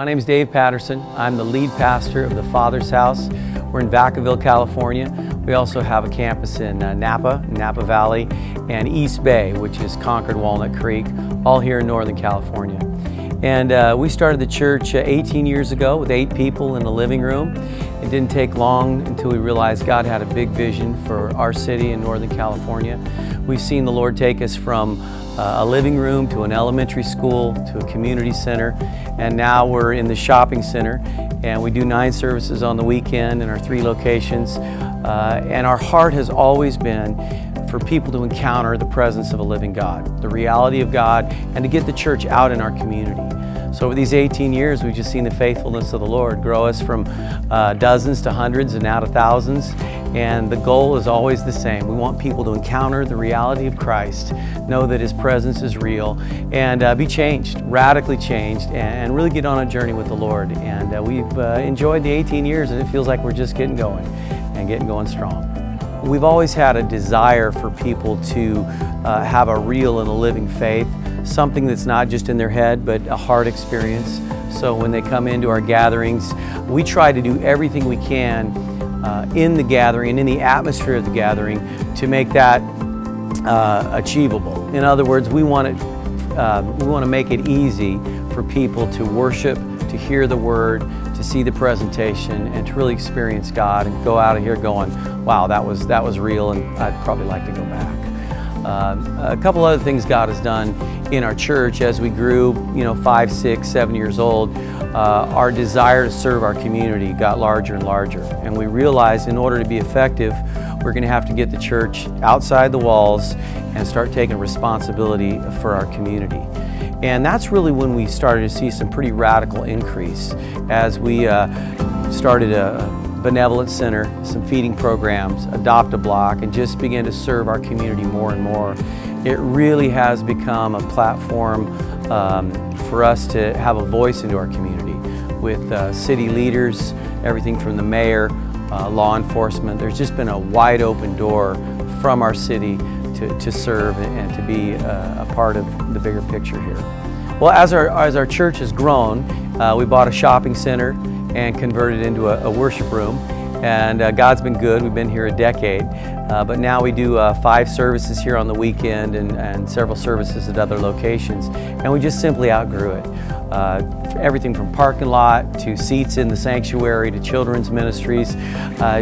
My name is Dave Patterson. I'm the lead pastor of the Father's House. We're in Vacaville, California. We also have a campus in Napa Valley, and East Bay, which is Concord, Walnut Creek, all here in Northern California. And we started the church 18 years ago with 8 people in a living room. It didn't take long until we realized God had a big vision for our city in Northern California. We've seen the Lord take us from a living room to an elementary school to a community center, and now we're in the shopping center, and we do 9 services on the weekend in our 3 locations. And our heart has always been for people to encounter the presence of a living God, the reality of God, and to get the church out in our community. So over these 18 years, we've just seen the faithfulness of the Lord grow us from dozens to hundreds and now to thousands. And the goal is always the same. We want people to encounter the reality of Christ, know that His presence is real, and be changed, radically changed, and really get on a journey with the Lord. And we've enjoyed the 18 years, and it feels like we're just getting going and getting going strong. We've always had a desire for people to have a real and a living faith, something that's not just in their head, but a heart experience. So when they come into our gatherings, we try to do everything we can in the gathering and in the atmosphere of the gathering to make that achievable. In other words, we want to make it easy for people to worship, to hear the Word, to see the presentation, and to really experience God and go out of here going, wow, that was real, and I'd probably like to go back. A couple other things God has done in our church as we grew, 5, 6, 7 years old. Our desire to serve our community got larger and larger, and we realized in order to be effective, we're going to have to get the church outside the walls and start taking responsibility for our community. And that's really when we started to see some pretty radical increase as we started a benevolent center, some feeding programs, adopt a block, and just began to serve our community more and more. It really has become a platform for us to have a voice into our community with city leaders, everything from the mayor, law enforcement. There's just been a wide open door from our city to serve and to be a part of the bigger picture here. Well, as our church has grown, we bought a shopping center and converted it into a worship room. And God's been good. We've been here a decade. But now we do 5 services here on the weekend and several services at other locations. And we just simply outgrew it. Everything from parking lot to seats in the sanctuary to children's ministries,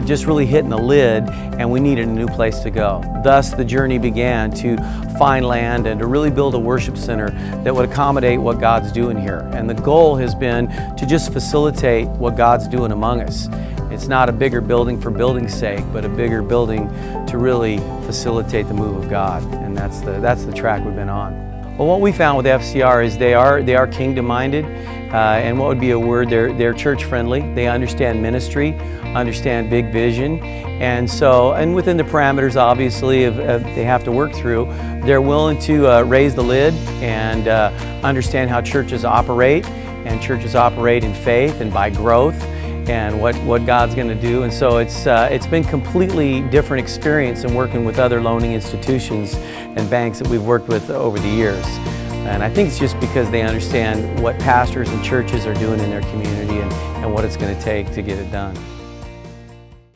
just really hitting the lid, and we needed a new place to go. Thus, the journey began to find land and to really build a worship center that would accommodate what God's doing here. And the goal has been to just facilitate what God's doing among us. It's not a bigger building for building's sake, but a bigger building to really facilitate the move of God. And that's the track we've been on. Well, what we found with FCR is they are kingdom-minded, and what would be a word? They're church-friendly. They understand ministry, understand big vision, and within the parameters, obviously, of they have to work through, they're willing to raise the lid and understand how churches operate, and churches operate in faith and by growth, and what God's going to do. And so it's been completely different experience in working with other loaning institutions and banks that we've worked with over the years. And I think it's just because they understand what pastors and churches are doing in their community and what it's going to take to get it done.